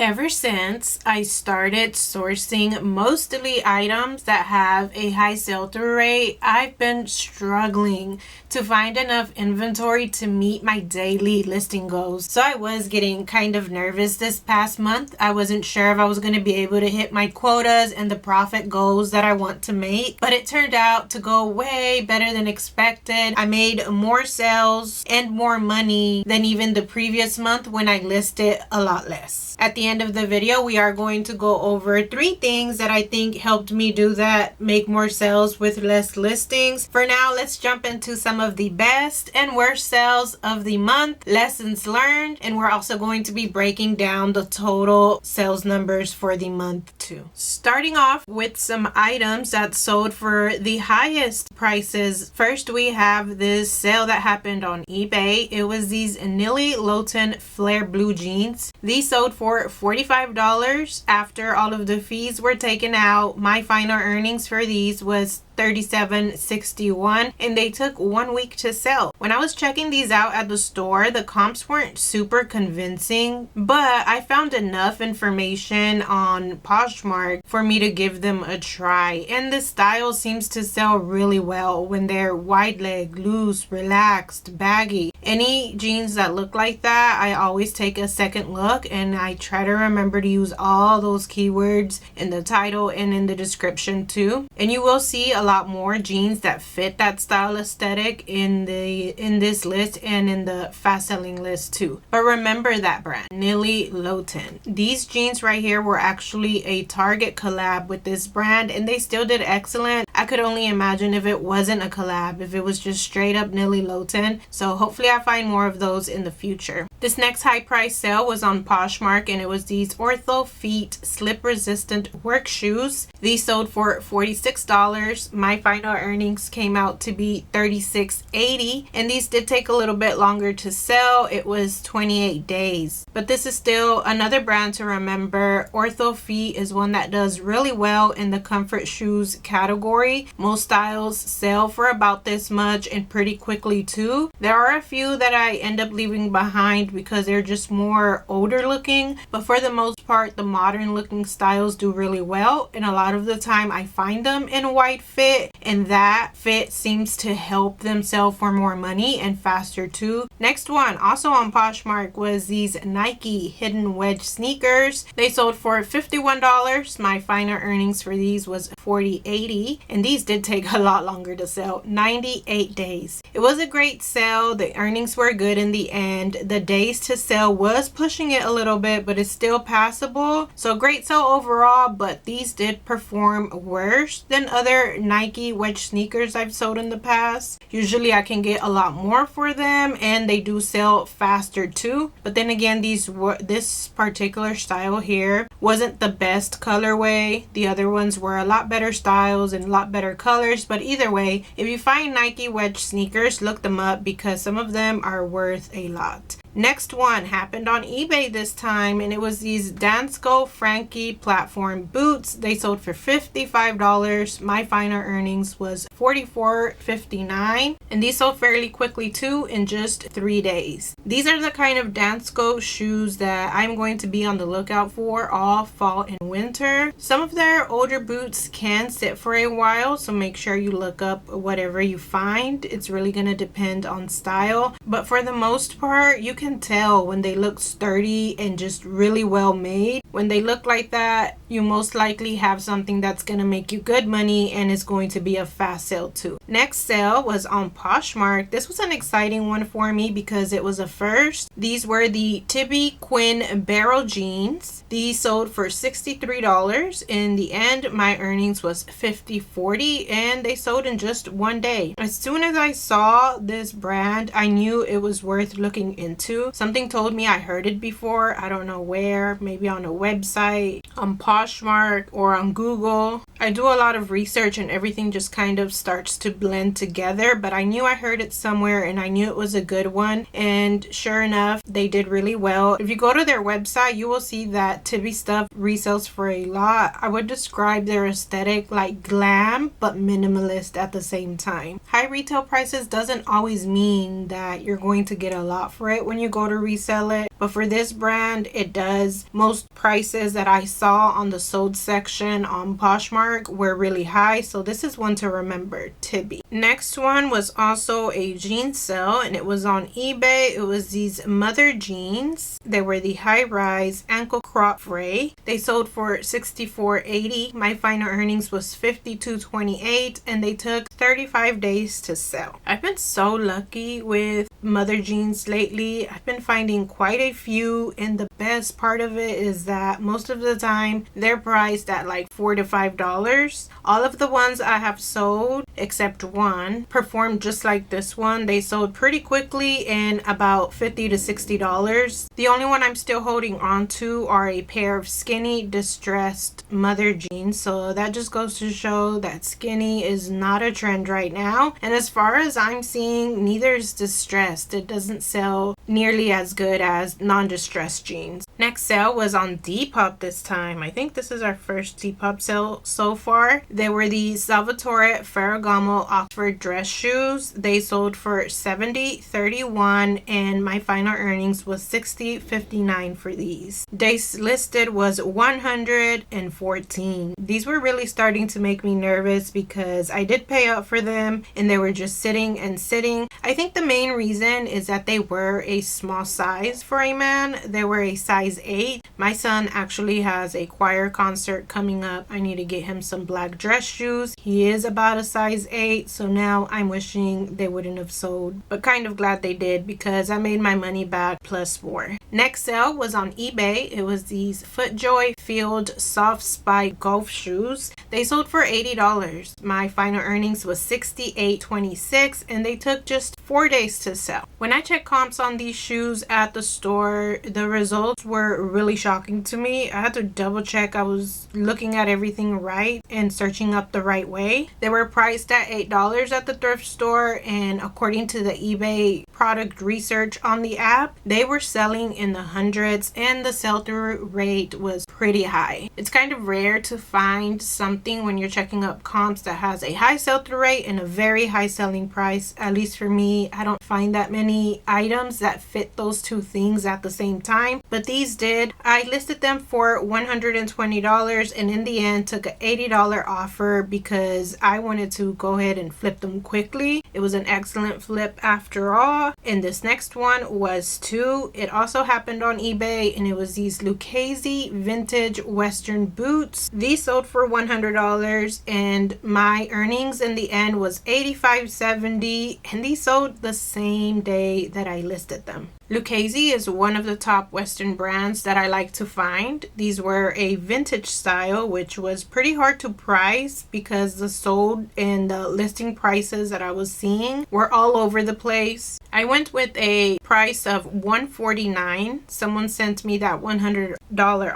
Ever since I started sourcing mostly items that have a high sell-through rate, I've been struggling to find enough inventory to meet my daily listing goals. So I was getting kind of nervous this past month. I wasn't sure if I was going to be able to hit my quotas and the profit goals that I want to make, but it turned out to go way better than expected. I made more sales and more money than even the previous month when I listed a lot less. At the end of the video, we are going to go over 3 things that I think helped me do that, make more sales with less listings. For now, let's jump into some of the best and worst sales of the month, lessons learned, and we're also going to be breaking down the total sales numbers for the month too. Starting off with some items that sold for the highest prices. First, we have this sale that happened on eBay. It was these Nilly Loughton flare blue jeans. These sold for $45 after all of the fees were taken out. My final earnings for these was $37.61, and they took 1 week to sell. When I was checking these out at the store, the comps weren't super convincing, but I found enough information on Poshmark for me to give them a try, and the style seems to sell really well when they're wide leg, loose, relaxed, baggy. Any jeans that look like that, I always take a second look, and I try to remember to use all those keywords in the title and in the description too. And you will see a lot more jeans that fit that style aesthetic in this list and in the fast selling list too. But remember that brand, Nilly Loughton. These jeans right here were actually a Target collab with this brand, and they still did excellent. I could only imagine if it wasn't a collab, if it was just straight up Nilly Loughton. So hopefully I find more of those in the future. This next high price sale was on Poshmark, and it was these Ortho Feet slip resistant work shoes. These sold for $46. My final earnings came out to be $36.80, and these did take a little bit longer to sell. It was 28 days, but this is still another brand to remember. Ortho Feet is one that does really well in the comfort shoes category. Most styles sell for about this much and pretty quickly too. There are a few that I end up leaving behind because they're just more older looking, but for the most part the modern looking styles do really well, and a lot of the time I find them in a white fit, and that fit seems to help them sell for more money and faster too. Next one, also on Poshmark, was these Nike hidden wedge sneakers. They sold for $51. My final earnings for these was $40.80, and these did take a lot longer to sell, 98 days. It was a great sale. The earnings were good in the end. The days to sell was pushing it a little bit, but it's still passable. So great sale overall, but these did perform worse than other Nike wedge sneakers I've sold in the past. Usually I can get a lot more for them, and they do sell faster too. But then again, this particular style here wasn't the best colorway. The other ones were a lot better styles and a lot better colors. But either way, if you find Nike wedge sneakers, look them up because some of them are worth a lot. Next one happened on eBay this time, and it was these Dansko Frankie platform boots. They sold for $55. My final earnings was $44.59, and these sold fairly quickly too, in just 3 days. These are the kind of Dansko shoes that I'm going to be on the lookout for all fall and winter. Some of their older boots can sit for a while, so make sure you look up whatever you find. It's really going to depend on style, but for the most part you can tell when they look sturdy and just really well made. When they look like that, you most likely have something that's going to make you good money, and it's going to be a fast sale too. Next sale was on Poshmark. This was an exciting one for me because it was a first. These were the Tibby Quinn barrel jeans. These sold for $63. In the end, my earnings was $50.40, and they sold in just 1 day. As soon as I saw this brand, I knew it was worth looking into. Something told me I heard it before. I don't know where, maybe on a website, on Poshmark, or on Google. I do a lot of research and everything just kind of starts to blend together, but I knew I heard it somewhere and I knew it was a good one, and sure enough, they did really well. If you go to their website, you will see that Tibby stuff resells for a lot. I would describe their aesthetic like glam but minimalist at the same time. High retail prices doesn't always mean that you're going to get a lot for it when you go to resell it, but for this brand, it does. Most prices that I saw on the sold section on Poshmark were really high, so this is one to remember, Tibby. Next one was also a jean sale, and it was on eBay. It was these mother jeans. They were the high-rise ankle crop fray. They sold for $64.80. My final earnings was $52.28, and they took 35 days to sell. I've been so lucky with mother jeans lately. I've been finding quite a few, and the best part of it is that most of the time they're priced at like $4 to $5. All of the ones I have sold except one performed just like this one. They sold pretty quickly in about $50 to $60. The only one I'm still holding on to are a pair of skinny distressed mother jeans, so that just goes to show that skinny is not a trend right now, and as far as I'm seeing, neither is distressed. It doesn't sell nearly as good as non-distressed jeans. Next sale was on Depop this time. I think this is our first Depop sale so far. They were the Salvatore Ferragamo Oxford dress shoes. They sold for $70.31, and my final earnings was $60.59 for these. Days listed was 114. These were really starting to make me nervous because I did pay up for them and they were just sitting and sitting. I think the main reason is that they were a small size for a man. They were a size 8. My son actually has a choir concert coming up. I need to get him some black dress shoes. He is about a size 8, so now I'm wishing they wouldn't have sold, but kind of glad they did because I made my money back plus more. Next sale was on eBay. It was these FootJoy Field Soft Spike golf shoes. They sold for $80. My final earnings was $68.26, and they took just 4 days to sell. When I checked comps on these shoes at the store, the results were really shocking to me. I had to double check I was looking at everything right and searching up the right way. They were priced at $8 at the thrift store, and according to the eBay product research on the app, they were selling in the hundreds, and the sell-through rate was pretty high. It's kind of rare to find something when you're checking up comps that has a high sell-through rate and a very high selling price. At least for me, I don't find that many items that fit those two things at the same time, but these did. I listed them for $120, and in the end took an $80 offer because I wanted to go ahead and flip them quickly. It was an excellent flip after all. And this next one was too. It also happened on eBay, and it was these Lucchese vintage western boots. These sold for $100, and my earnings in the end was $85.70, and these sold the same day that I listed them. Lucchese is one of the top Western brands that I like to find. These were a vintage style, which was pretty hard to price because the sold and the listing prices that I was seeing were all over the place. I went with a price of $149. Someone sent me that $100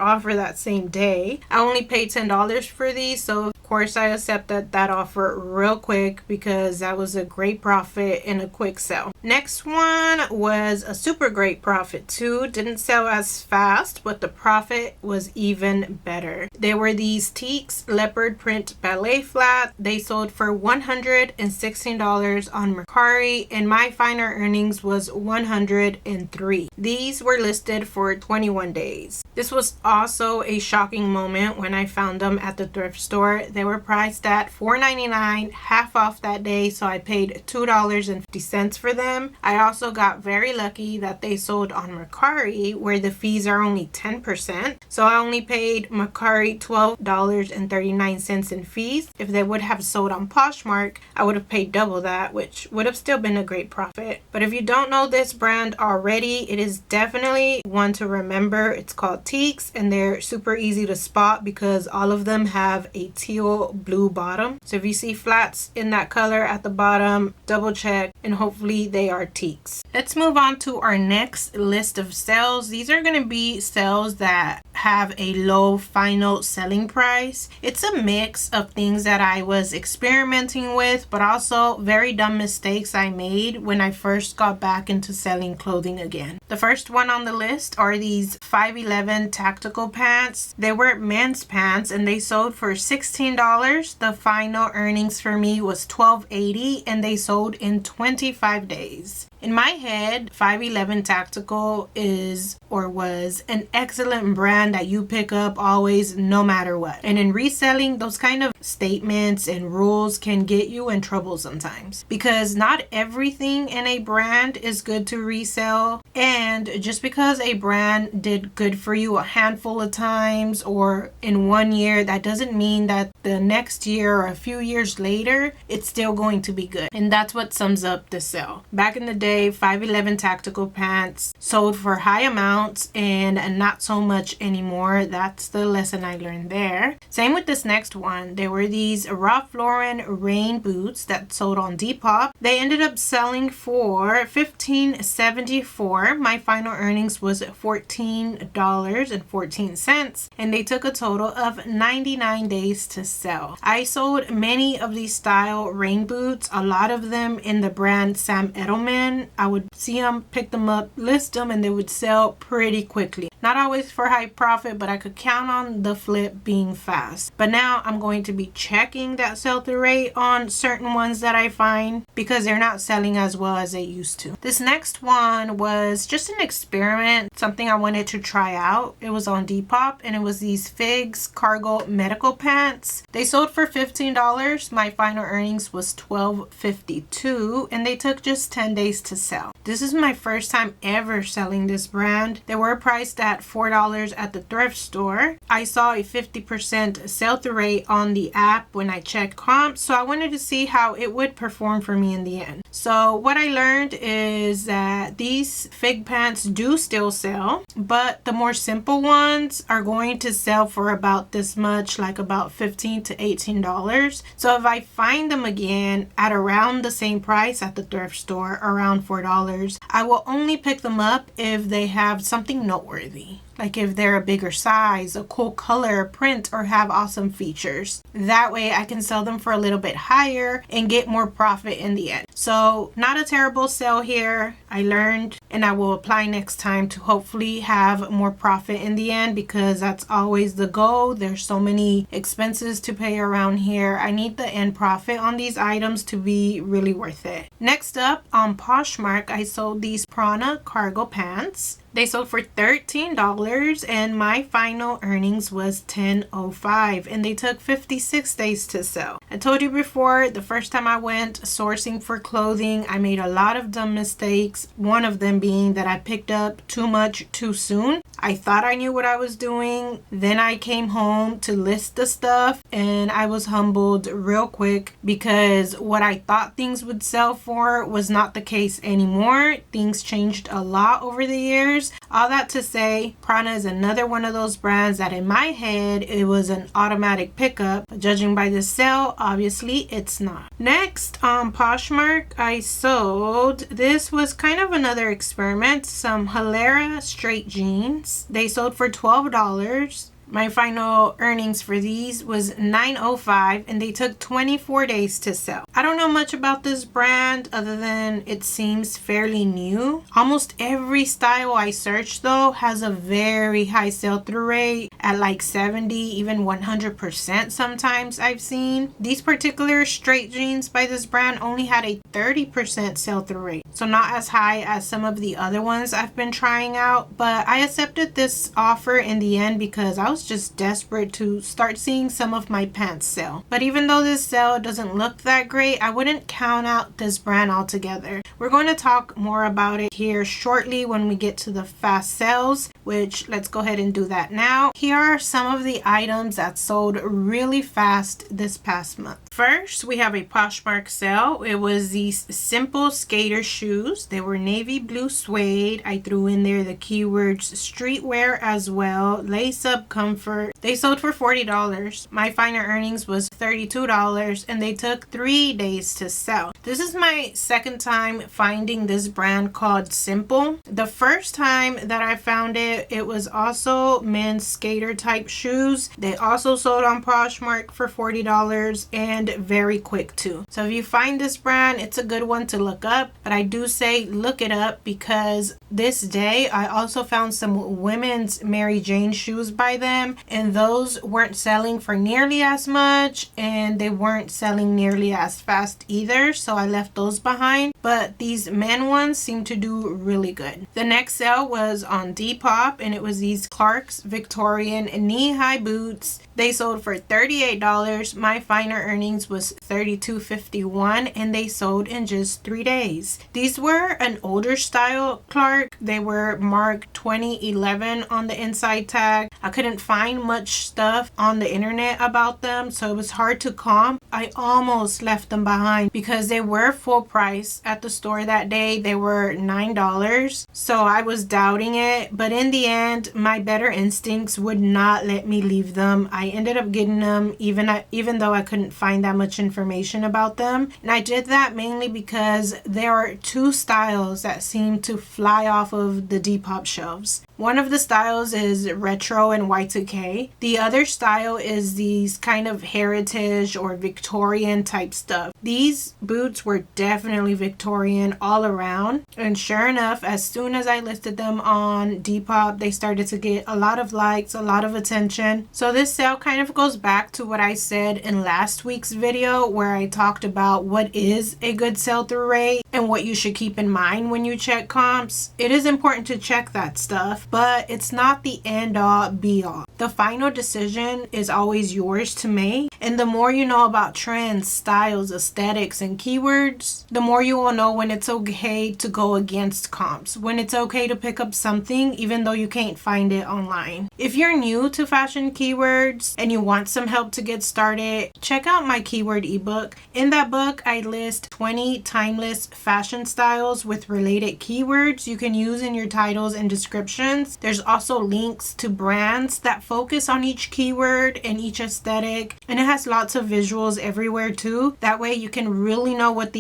offer that same day. I only paid $10 for these, so of course I accepted that offer real quick because that was a great profit and a quick sell. Next one was a super great profit too. Didn't sell as fast, but the profit was even better. They were these Teeks leopard print ballet flat. They sold for $116 on Mercari, and my final earnings was $103. These were listed for 21 days. This was also a shocking moment when I found them at the thrift store. They were priced at $4.99, half off that day, so I paid $2.50 for them. I also got very lucky that they sold on Mercari, where the fees are only 10%. So I only paid Mercari $12.39 in fees. If they would have sold on Poshmark, I would have paid double that, which would have still been a great profit. But if you don't know this brand already, it is definitely one to remember. It's called Teeks, and they're super easy to spot because all of them have a teal blue bottom. So if you see flats in that color at the bottom, double check, and hopefully they are Teeks. Let's move on to our next list of sales. These are going to be sales that have a low final selling price. It's a mix of things that I was experimenting with, but also very dumb mistakes I made when I first got back into selling clothing again. The first one on the list are these 511 tactical pants. They were men's pants, and they sold for $16. The final earnings for me was $12.80, and they sold in 25 days. In my head, 511 Tactical is or was an excellent brand that you pick up always, no matter what. And in reselling, those kind of statements and rules can get you in trouble sometimes, because not everything in a brand is good to resell. And just because a brand did good for you a handful of times or in 1 year, that doesn't mean that the next year or a few years later it's still going to be good. And that's what sums up the sale. Back in the day, 511 Tactical pants sold for high amounts and not so much anymore. That's the lesson I learned there. Same with this next one. There were these Ralph Lauren rain boots that sold on Depop. They ended up selling for $15.74. My final earnings was $14.14, and they took a total of 99 days to sell. I sold many of these style rain boots, a lot of them in the brand Sam Edelman. I would see them, pick them up, list them, and they would sell pretty quickly. Not always for high profit, but I could count on the flip being fast. But now I'm going to be checking that sell-through rate on certain ones that I find, because they're not selling as well as they used to. This next one was just an experiment, something I wanted to try out. It was on Depop, and it was these Figs cargo medical pants. They sold for $15. My final earnings was $12.52, and they took just 10 days to sell. This is my first time ever selling this brand. They were priced at $4 at the thrift store. I saw a 50% sell-through rate on the app when I checked comps, so I wanted to see how it would perform for me in the end. So what I learned is that these Fig pants do still sell, but the more simple ones are going to sell for about this much, like about $15 to $18. So if I find them again at around the same price at the thrift store, around $4, I will only pick them up if they have something noteworthy. Like if they're a bigger size, a cool color, print, or have awesome features. That way I can sell them for a little bit higher and get more profit in the end. So not a terrible sale here. I learned, and I will apply next time to hopefully have more profit in the end, because that's always the goal. There's so many expenses to pay around here. I need the end profit on these items to be really worth it. Next up, on Poshmark, I sold these Prana cargo pants. They sold for $13, and my final earnings was $10.05, and they took 56 days to sell. I told you before, the first time I went sourcing for clothing, I made a lot of dumb mistakes. One of them being that I picked up too much too soon. I thought I knew what I was doing. Then I came home to list the stuff, and I was humbled real quick, because what I thought things would sell for was not the case anymore. Things changed a lot over the years. All that to say, Prana is another one of those brands that in my head it was an automatic pickup, but judging by the sale, obviously it's not. Next, on Poshmark, I sold, this was kind of another experiment, some Hilera straight jeans. They sold for $12. My final earnings for these was $9.05, and they took 24 days to sell. I don't know much about this brand other than it seems fairly new. Almost every style I searched though has a very high sell-through rate at like 70, even 100% sometimes I've seen. These particular straight jeans by this brand only had a 30% sell-through rate, so not as high as some of the other ones I've been trying out, but I accepted this offer in the end because I was just desperate to start seeing some of my pants sell. But even though this sale doesn't look that great, I wouldn't count out this brand altogether. We're going to talk more about it here shortly when we get to the fast sales, which let's go ahead and do that now. Here are some of the items that sold really fast this past month. First, we have a Poshmark sale. It was these simple skater shoes. They were navy blue suede. I threw in there the keywords streetwear as well, lace up comfort. They sold for $40. My final earnings was $32, and they took 3 days to sell. This is my second time finding this brand called Simple. The first time that I found it, it was also men's skater type shoes. They also sold on Poshmark for $40 and very quick too. So if you find this brand, it's a good one to look up, but I do say look it up, because this day I also found some women's Mary Jane shoes by them, them, and those weren't selling for nearly as much, and they weren't selling nearly as fast either, so I left those behind. But these men ones seem to do really good. The next sale was on Depop, and it was these Clark's Victorian knee-high boots. They sold for $38. My final earnings was $32.51, and they sold in just 3 days. These were an older style Clark. They were marked 2011 on the inside tag. I couldn't find much stuff on the internet about them, so it was hard to comp. I almost left them behind because they were full price at the store that day. They were $9, so I was doubting it, but in the end my better instincts would not let me leave them. I ended up getting them even though I couldn't find that much information about them, and I did that mainly because there are two styles that seem to fly off of the Depop shelves. One of the styles is retro and Y2K. The other style is these kind of heritage or Victorian type stuff. These boots were definitely Victorian all around, and sure enough, as soon as I listed them on Depop, they started to get a lot of likes, a lot of attention. So this sale kind of goes back to what I said in last week's video, where I talked about what is a good sell-through rate and what you should keep in mind when you check comps. It is important to check that stuff, but it's not the end all be all. The final decision is always yours to make, and the more you know about trends, styles, aesthetics, and keywords, the more you will know when it's okay to go against comps, when it's okay to pick up something even though you can't find it online. If you're new to fashion keywords and you want some help to get started, check out my keyword ebook. In that book, I list 20 timeless fashion styles with related keywords you can use in your titles and descriptions. There's also links to brands that focus on each keyword and each aesthetic, and it has lots of visuals everywhere too. That way you can really know what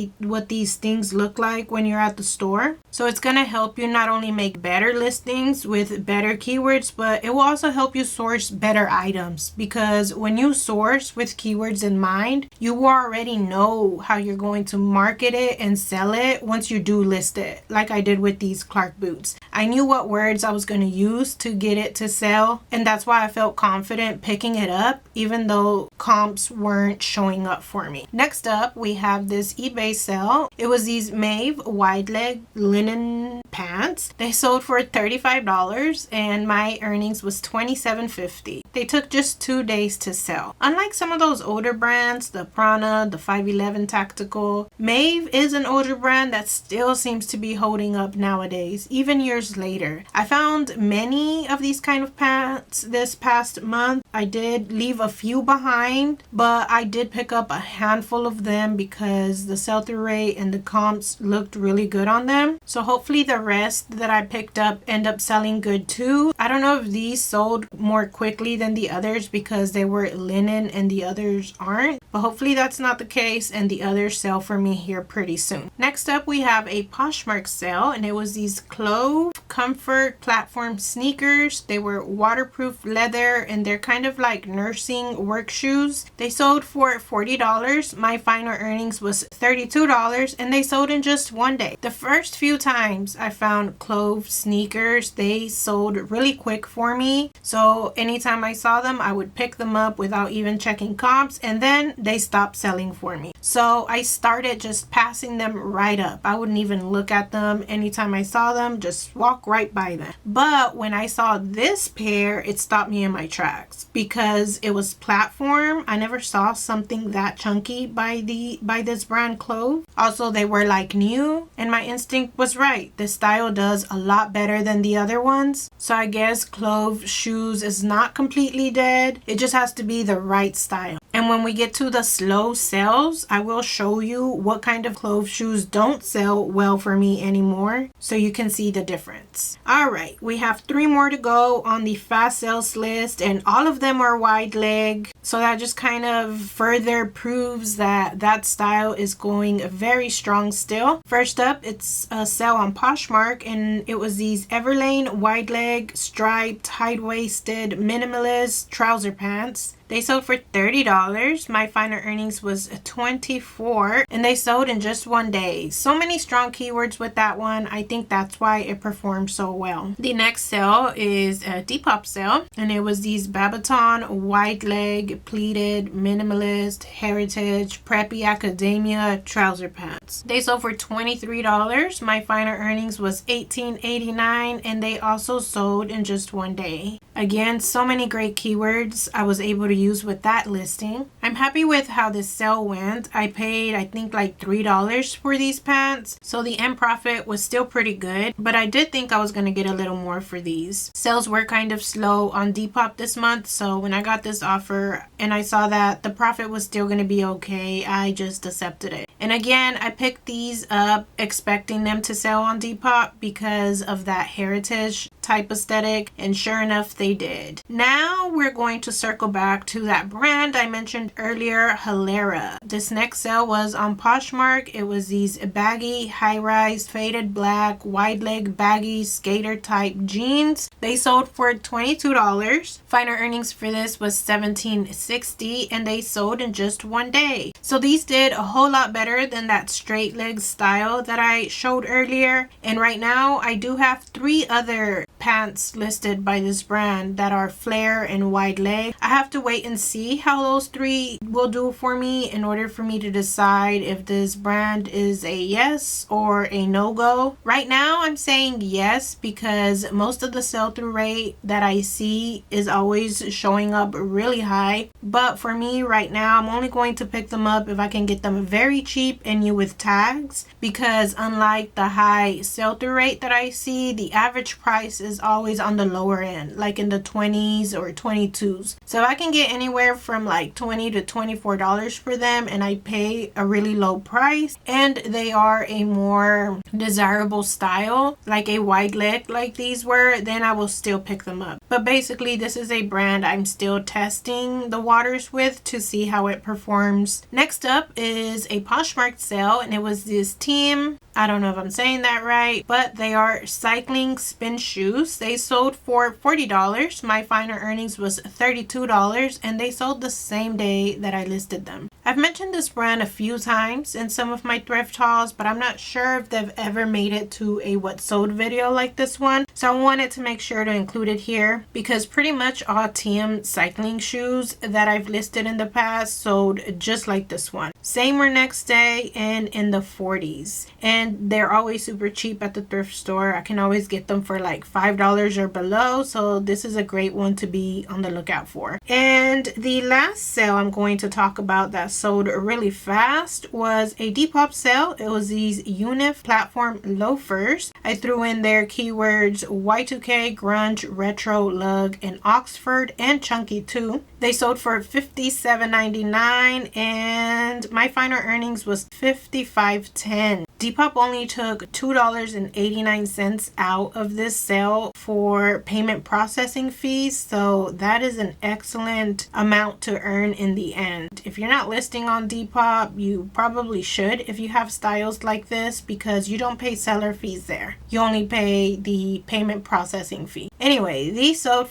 these things look like when you're at the store. So it's gonna help you not only make better listings with better keywords, but it will also help you source better items, because when you source with keywords in mind, you will already know how you're going to market it and sell it once you do list it, like I did with these Clark boots. I knew what words I was going to use to get it to sell, and that's why I felt confident picking it up even though comps weren't showing up for me. Next up, we have this eBay sale. It was these Maeve wide leg linen pants. They sold for $35, and my earnings was $27.50. They took just 2 days to sell. Unlike some of those older brands, the Prana, the 511 Tactical, Maeve is an older brand that still seems to be holding up nowadays, even years later. I found many of these kind of pants this past month. I did leave a few behind, but I did pick up a handful of them because the sell-through rate and the comps looked really good on them. So hopefully the rest that I picked up end up selling good too. I don't know if these sold more quickly than the others because they were linen and the others aren't, but hopefully that's not the case and the others sell for me here pretty soon. Next up, we have a Poshmark sale, and it was these Clove Comfort platform sneakers. They were waterproof leather, and they're kind of like nursing work shoes. They sold for $40. My final earnings was $32, and they sold in just 1 day. The first few times I found Clove sneakers, they sold really quick for me. So anytime I saw them, I would pick them up without even checking comps, and then they stopped selling for me. So I started just passing them right up. I wouldn't even look at them. Anytime I saw them, just walk right by them. But when I saw this pair, it stopped me in my tracks because it was platform. I never saw something that chunky by this brand Clove. Also, they were like new, and my instinct was right. This style does a lot better than the other ones. So I guess Clove shoes is not completely dead. It just has to be the right style. And when we get to the slow sales, I will show you what kind of Clove shoes don't sell well for me anymore, so you can see the difference. All right, we have 3 more to go on the fast sales list, and all of them are wide leg. So that just kind of further proves that that style is going very strong still. First up, it's a sale on Poshmark, and it was these Everlane wide leg striped high-waisted minimalist trouser pants. They sold for $30. $30. My final earnings was $24, and they sold in just one day. So many strong keywords with that one. I think that's why it performed so well. The next sale is a Depop sale, and it was these Babaton wide leg pleated minimalist heritage preppy academia trouser pants. They sold for $23. My final earnings was $18.89, and they also sold in just one day. Again, so many great keywords I was able to use with that listing. I'm happy with how this sale went. I paid, I think, like $3 for these pants, so the end profit was still pretty good, but I did think I was going to get a little more for these. Sales were kind of slow on Depop this month, so when I got this offer and I saw that the profit was still going to be okay, I just accepted it. And again, I picked these up expecting them to sell on Depop because of that heritage type aesthetic, and sure enough they did. Now we're going to circle back to that brand I mentioned earlier, Hilera. This next sale was on Poshmark. It was these baggy high-rise faded black wide leg baggy skater type jeans. They sold for $22. Final earnings for this was $17.60, and they sold in just one day. So these did a whole lot better than that straight leg style that I showed earlier. And right now I do have 3 other pants listed by this brand that are flare and wide leg. I have to wait and see how those 3 will do for me in order for me to decide if this brand is a yes or a no-go. Right now I'm saying yes because most of the sell-through rate that I see is always showing up really high, but for me right now I'm only going to pick them up if I can get them very cheap and new with tags, because unlike the high sell-through rate that I see, the average price is always on the lower end, like in the 20s or 22s. So if I can get anywhere from like $20 to $24 for them and I pay a really low price and they are a more desirable style, like a wide leg like these were, then I will still pick them up. But basically this is a brand I'm still testing the waters with to see how it performs. Next up is a Poshmark sale, and it was this team, I don't know if I'm saying that right, but they are cycling spin shoes. They sold for $40. My final earnings was $32, and they sold the same day that I listed them. I've mentioned this brand a few times in some of my thrift hauls, but I'm not sure if they've ever made it to a what sold video like this one. So I wanted to make sure to include it here because pretty much all TM cycling shoes that I've listed in the past sold just like this one. Same were next day and in the 40s. And they're always super cheap at the thrift store. I can always get them for like $5 or below. So this is a great one to be on the lookout for. And the last sale I'm going to talk about that sold really fast was a Depop sale. It was these Unif platform loafers. I threw in their keywords Y2K, grunge, retro, lug, and Oxford, and chunky too. They sold for $57.99, and my final earnings was $55.10. Depop only took $2.89 out of this sale for payment processing fees, so that is an excellent amount to earn in the end. If you're not listing on Depop, you probably should if you have styles like this, because you don't pay seller fees there. You only pay the payment processing fee. Anyway, these sold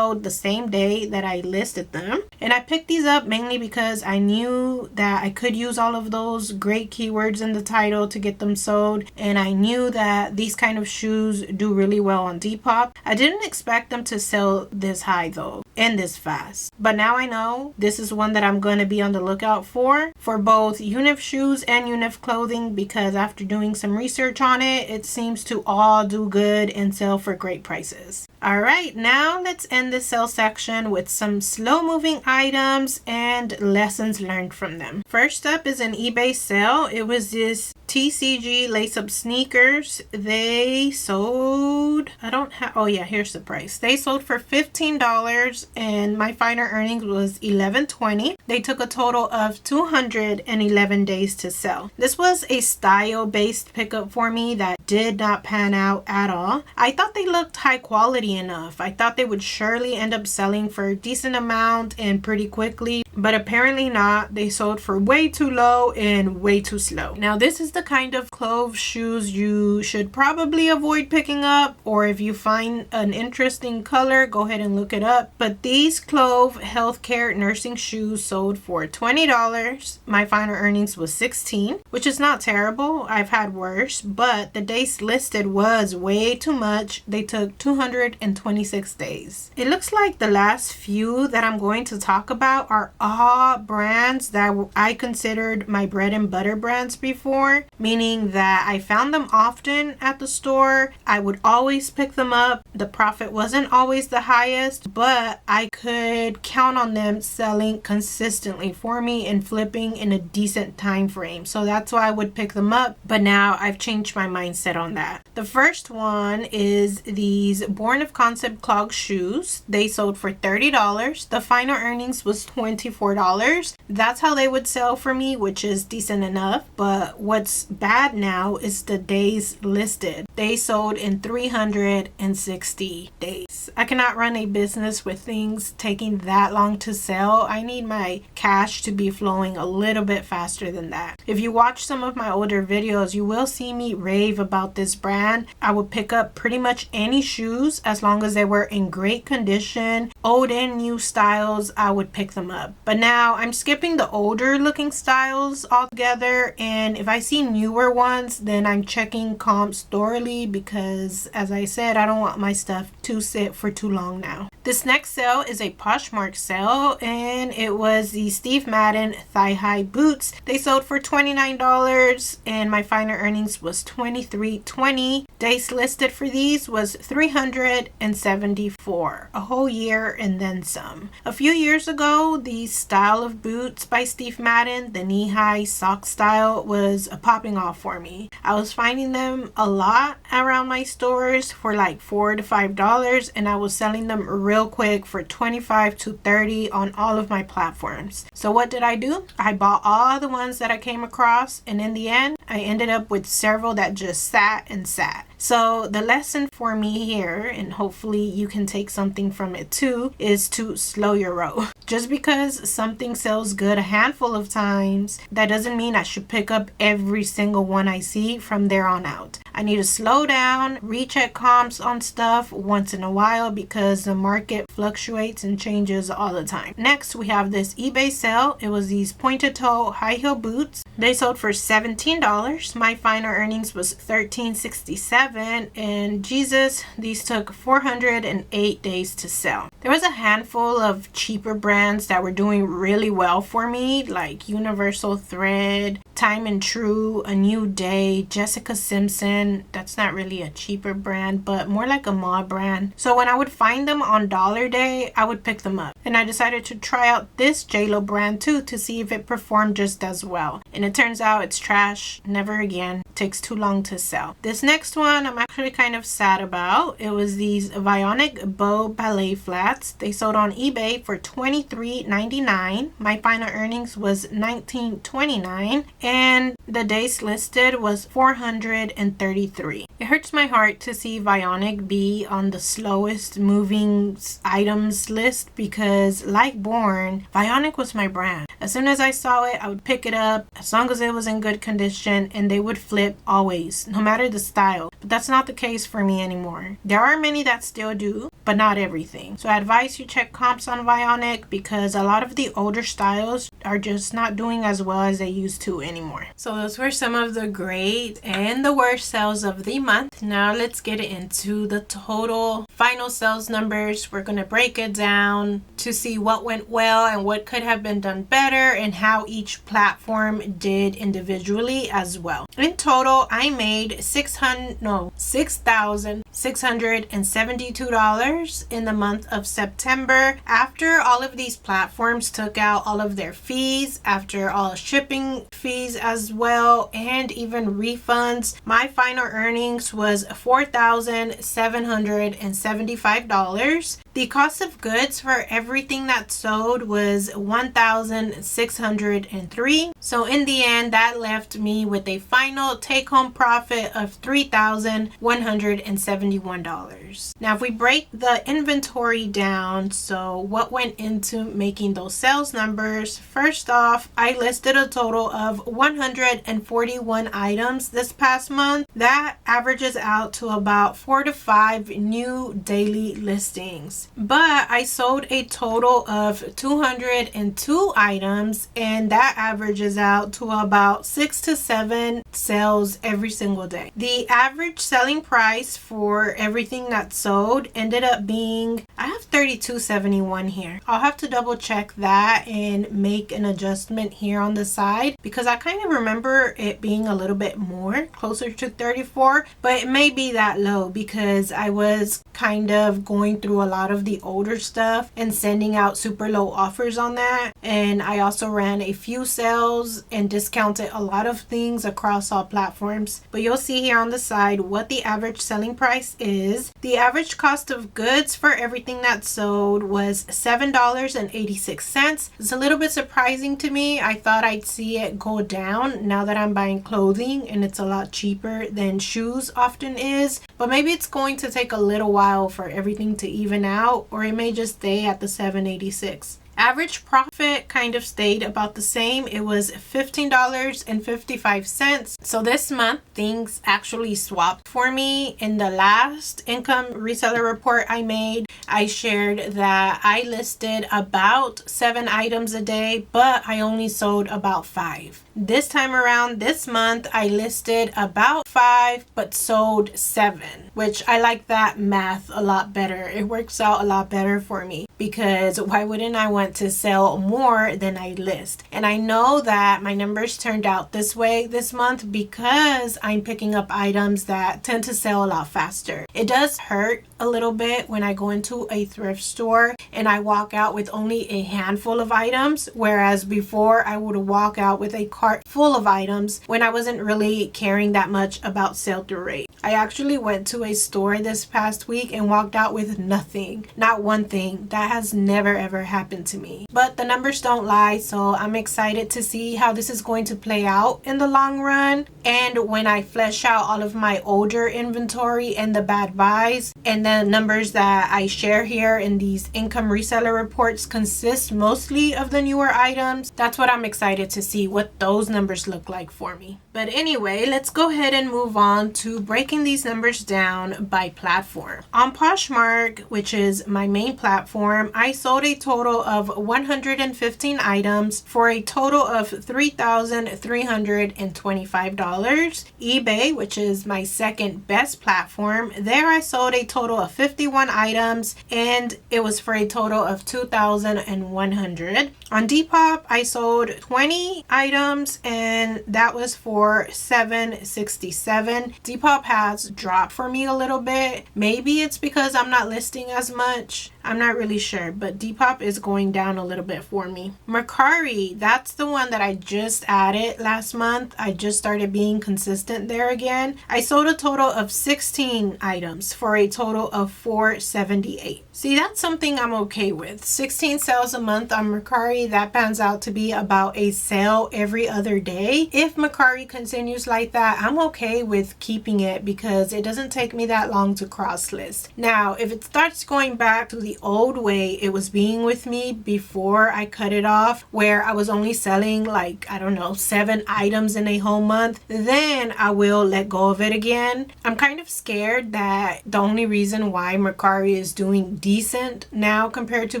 the same day that I listed them, and I picked these up mainly because I knew that I could use all of those great keywords in the title to get them sold, and I knew that these kind of shoes do really well on Depop. I didn't expect them to sell this high though and this fast, but now I know this is one that I'm going to be on the lookout for both Unif shoes and Unif clothing, because after doing some research on it, it seems to all do good and sell for great prices. Alright, now let's end the sale section with some slow moving items and lessons learned from them. First up is an eBay sale. It was this TCG lace-up sneakers. They sold, here's the price. They sold for $15, and my final earnings was $11.20. They took a total of 211 days to sell. This was a style-based pickup for me that did not pan out at all. I thought they looked high quality enough. I thought they would surely end up selling for a decent amount and pretty quickly, but apparently not. They sold for way too low and way too slow. Now, this is the kind of clove shoes you should probably avoid picking up, or if you find an interesting color, go ahead and look it up. But these clove healthcare nursing shoes sold for $20. My final earnings was $16, which is not terrible. I've had worse, but the days listed was way too much. They took 226 days. It looks like the last few that I'm going to talk about are all brands that I considered my bread and butter brands before, meaning that I found them often at the store. I would always pick them up. The profit wasn't always the highest, but I could count on them selling consistently for me and flipping in a decent time frame. So that's why I would pick them up, but now I've changed my mindset on that. The first one is these Born of Concept clog shoes. They sold for $30. The final earnings was $24. That's how they would sell for me, which is decent enough. But what's bad now is the days listed. They sold in 360 days. I cannot run a business with things taking that long to sell. I need my cash to be flowing a little bit faster than that. If you watch some of my older videos, you will see me rave about this brand. I would pick up pretty much any shoes as long as they were in great condition. Old and new styles, I would pick them up. But now I'm skipping the older looking styles altogether, and if I see newer ones, then I'm checking comps thoroughly because, as I said, I don't want my stuff to sit for too long now. This next sale is a Poshmark sale, and it was the Steve Madden thigh-high boots. They sold for $29, and my final earnings was $23.20. Days listed for these was 374, a whole year and then some. A few years ago, the style of boots by Steve Madden, the knee-high sock style, was popping off for me. I was finding them a lot around my stores for like $4 to $5, and I was selling them real quick for $25 to $30 on all of my platforms. So what did I do? I bought all the ones that I came across, and in the end, I ended up with several that just sat and sat. So the lesson for me here, and hopefully you can take something from it too, is to slow your roll. Just because something sells good a handful of times, that doesn't mean I should pick up every single one I see from there on out. I need to slow down, recheck comps on stuff once in a while because the market fluctuates and changes all the time. Next, we have this eBay sale. It was these pointed toe high heel boots. They sold for $17. My final earnings was $13.67, and Jesus, these took 408 days to sell. There was a handful of cheaper brands that were doing really well for me, like Universal Thread, Time and True, A New Day, Jessica Simpson. That's not really a cheaper brand, but more like a mall brand. So when I would find them on Dollar Day, I would pick them up. And I decided to try out this JLo brand too to see if it performed just as well. And it turns out it's trash. Never again. Takes too long to sell. This next one I'm actually kind of sad about. It was these Vionic Bow Ballet flats. They sold on eBay for $23.99. My final earnings was $19.29, and the days listed was 433. It hurts my heart to see Vionic be on the slowest moving items list because, like Born, Vionic was my brand. As soon as I saw it, I would pick it up as long as it was in good condition, and they would flip always, no matter the style. But that's not the case for me anymore. There are many that still do, but not everything. So I advise you check comps on Vionic because a lot of the older styles are just not doing as well as they used to anymore. So those were some of the great and the worst sales of the month. Now let's get into the total final sales numbers. We're going to break it down to see what went well and what could have been done better and how each platform did individually as well. In total, I made $6,672 in the month of September. After all of these platforms took out all of their fees, after all shipping fees as well, and even refunds, my final earnings was $4,775. The cost of goods for everything that sold was $1,603. So in the end, that left me with a final take-home profit of $3,171. Now, if we break the inventory down, so what went into making those sales numbers? First off, I listed a total of 141 items this past month. That averages out to about 4 to 5 new daily listings. But I sold a total of 202 items, and that averages out to about 6 to 7 sales every single day. The average selling price for everything that sold ended up being, I have $32.71 here. I'll have to double check that and make an adjustment here on the side, because I kind of remember it being a little bit more, closer to 34, but it may be that low because I was kind of going through a lot of the older stuff and sending out super low offers on that. And I also ran a few sales and discounted a lot of things across all platforms. But you'll see here on the side what the average selling price is. The average cost of goods for everything that sold was $7.86. It's a little bit surprising to me. I thought I'd see it go down now that I'm buying clothing and it's a lot cheaper than shoes often is. But maybe it's going to take a little while for everything to even out, or it may just stay at the $7.86. Average profit kind of stayed about the same. It was $15.55. So this month things actually swapped for me. In the last income reseller report I made, I shared that I listed about 7 items a day, but I only sold about 5. This time around, this month, I listed about 5 but sold 7, which I like that math a lot better. It works out a lot better for me, because why wouldn't I want to sell more than I list? And I know that my numbers turned out this way this month because I'm picking up items that tend to sell a lot faster. It does hurt a little bit when I go into a thrift store and I walk out with only a handful of items, whereas before I would walk out with a cart full of items when I wasn't really caring that much about sell-through rate. I actually went to a store this past week and walked out with nothing, not one thing. That has never ever happened to me. But the numbers don't lie, so I'm excited to see how this is going to play out in the long run. And when I flesh out all of my older inventory and the bad buys, and the numbers that I share here in these income reseller reports consist mostly of the newer items, that's what I'm excited to see, what those numbers look like for me. But anyway, let's go ahead and move on to breaking these numbers down by platform. On Poshmark, which is my main platform, I sold a total of 115 items for a total of $3,325. eBay, which is my second best platform, there I sold a total of 51 items and it was for a total of $2,100. On Depop, I sold 20 items and that was for $767. Depop has dropped for me a little bit. Maybe it's because I'm not listing as much. I'm not really sure, but Depop is going down a little bit for me. Mercari, that's the one that I just added last month. I just started being consistent there again. I sold a total of 16 items for a total of $478. See, that's something I'm okay with. 16 sales a month on Mercari, that pans out to be about a sale every other day. If Mercari continues like that, I'm okay with keeping it because it doesn't take me that long to cross list. Now, if it starts going back to the old way it was being with me before I cut it off, where I was only selling like, I don't know, 7 items in a whole month, then I will let go of it again. I'm kind of scared that the only reason why Mercari is doing decent now compared to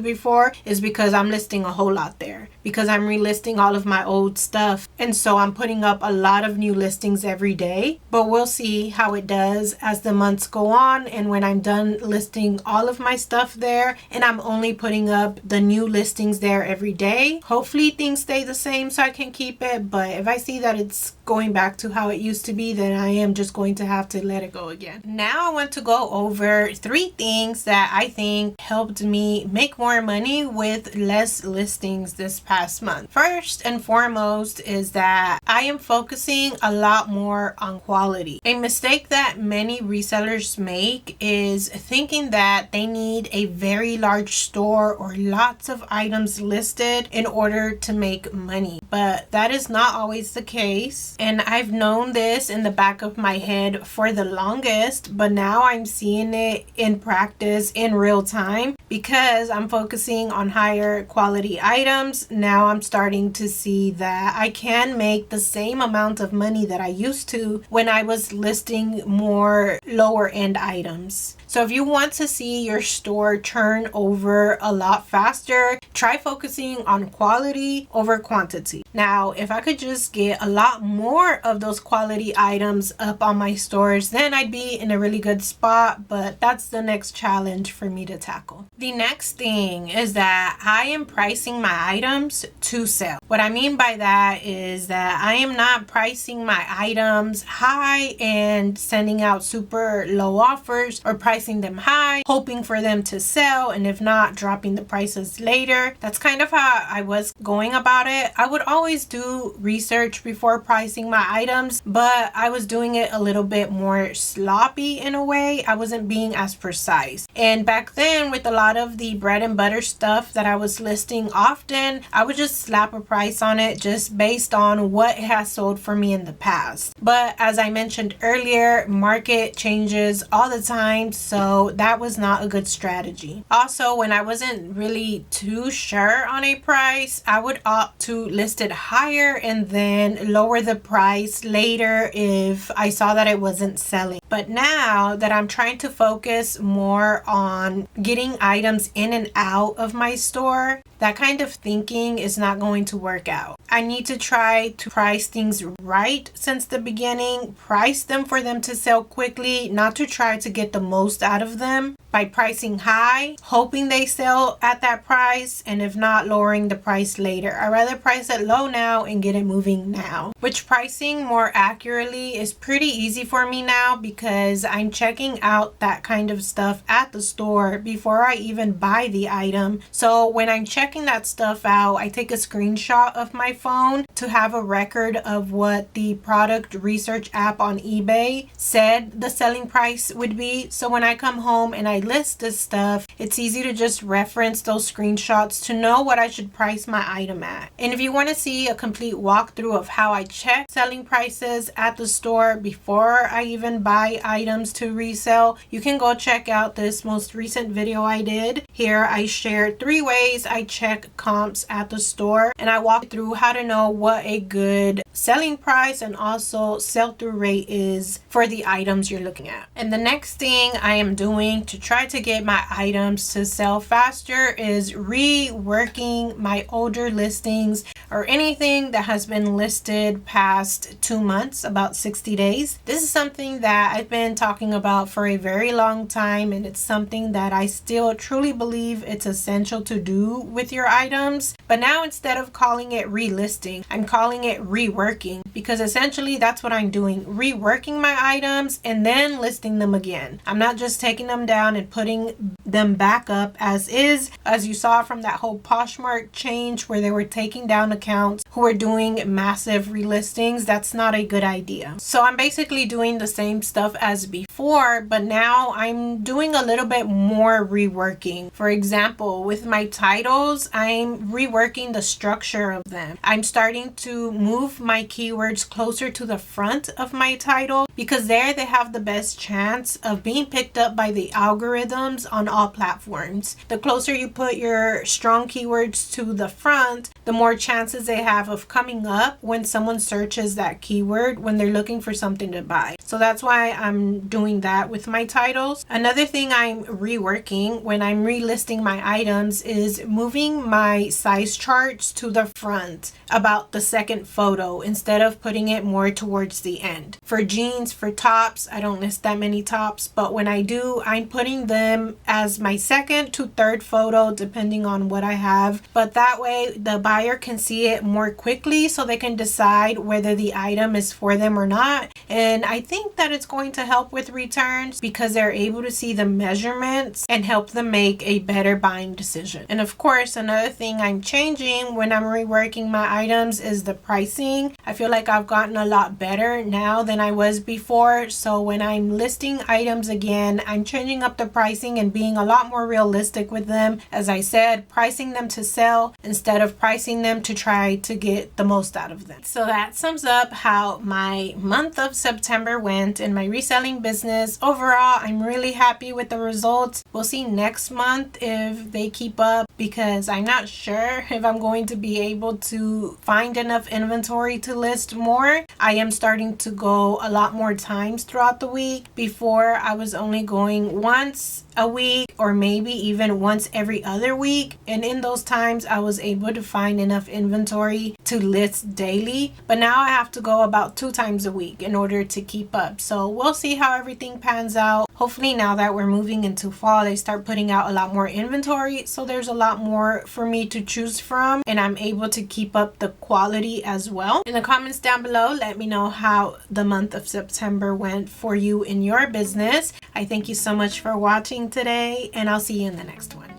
before is because I'm listing a whole lot there, because I'm relisting all of my old stuff, and so I'm putting up a lot of new listings every day. But we'll see how it does as the months go on, and when I'm done listing all of my stuff there and I'm only putting up the new listings there every day, hopefully things stay the same so I can keep it. But if I see that it's going back to how it used to be, then I am just going to have to let it go again. Now I want to go over 3 things that I think helped me make more money with less listings this past month. First and foremost is that I am focusing a lot more on quality. A mistake that many resellers make is thinking that they need a very large store or lots of items listed in order to make money, but that is not always the case. And I've known this in the back of my head for the longest, but now I'm seeing it in practice in real time because I'm focusing on higher quality items. Now I'm starting to see that I can make the same amount of money that I used to when I was listing more lower end items. So if you want to see your store turn over a lot faster, try focusing on quality over quantity. Now, if I could just get a lot more of those quality items up on my stores, then I'd be in a really good spot, but that's the next challenge for me to tackle. The next thing is that I am pricing my items to sell. What I mean by that is that I am not pricing my items high and sending out super low offers, or pricing them high, hoping for them to sell, and if not, dropping the prices later. That's kind of how I was going about it. I would always do research before pricing my items, but I was doing it a little bit more sloppy in a way. I wasn't being as precise. And back then, with a lot of the bread and butter stuff that I was listing often, I would just slap a price on it just based on what it has sold for me in the past. But as I mentioned earlier, market changes all the time, so that was not a good strategy. Also, when I wasn't really too sure on a price, I would opt to list it higher and then lower the price later if I saw that it wasn't selling. But now that I'm trying to focus more on getting items in and out of my store, that kind of thinking is not going to work out. I need to try to price things right since the beginning, price them for them to sell quickly, not to try to get the most out of them by pricing high, hoping they sell at that price, and if not, lowering the price later. I'd rather price it low now and get it moving now. Which pricing more accurately is pretty easy for me now because I'm checking out that kind of stuff at the store before I even buy the item. So when I'm checking that stuff out, I take a screenshot of my phone to have a record of what the product research app on eBay said the selling price would be. So when I come home and I list this stuff, it's easy to just reference those screenshots to know what I should price my item at. And if you want to see a complete walkthrough of how I check selling prices at the store before I even buy items to resell, you can go check out this most recent video I did. Here I shared 3 ways I check comps at the store, and I walked through how to know what a good selling price and also sell-through rate is for the items you're looking at. And the next thing I am doing to try to get my items to sell faster is reworking my older listings or anything that has been listed past 2 months, about 60 days. This is something that I've been talking about for a very long time, and it's something that I still truly believe it's essential to do with your items. But now instead of calling it relisting, I'm calling it reworking, because essentially that's what I'm doing, reworking my items and then listing them again. I'm not just taking them down and putting them back up as is, as you saw from that whole Poshmark change where they were taking down accounts who were doing massive relistings. That's not a good idea. So I'm basically doing the same stuff as before, but now I'm doing a little bit more reworking. For example, with my titles, I'm reworking the structure of them. I'm starting to move my keywords closer to the front of my title because there they have the best chance of being picked up by the algorithms on all platforms. The closer you put your strong keywords to the front, the more chances they have of coming up when someone searches that keyword when they're looking for something to buy. So that's why I'm doing that with my titles. Another thing I'm reworking when I'm relisting my items is moving my size charts to the front about the second photo instead of putting it more towards the end. For jeans, for tops, I don't list that many tops, but when I do, I'm putting posting them as my second to third photo depending on what I have, but that way the buyer can see it more quickly so they can decide whether the item is for them or not. And I think that it's going to help with returns because they're able to see the measurements and help them make a better buying decision. And of course, another thing I'm changing when I'm reworking my items is the pricing. I feel like I've gotten a lot better now than I was before. So when I'm listing items again, I'm changing up the pricing and being a lot more realistic with them. As I said, pricing them to sell instead of pricing them to try to get the most out of them. So that sums up how my month of September went in my reselling business. Overall, I'm really happy with the results. We'll see next month if they keep up because I'm not sure if I'm going to be able to find enough inventory to list more. I am starting to go a lot more times throughout the week. Before, I was only going once a week or maybe even once every other week, and in those times I was able to find enough inventory to list daily, but now I have to go about 2 times a week in order to keep up. So we'll see how everything pans out. Hopefully now that we're moving into fall, they start putting out a lot more inventory, so there's a lot more for me to choose from and I'm able to keep up the quality as well. In the comments down below, let me know how the month of September went for you in your business. I thank you so much for watching today, and I'll see you in the next one.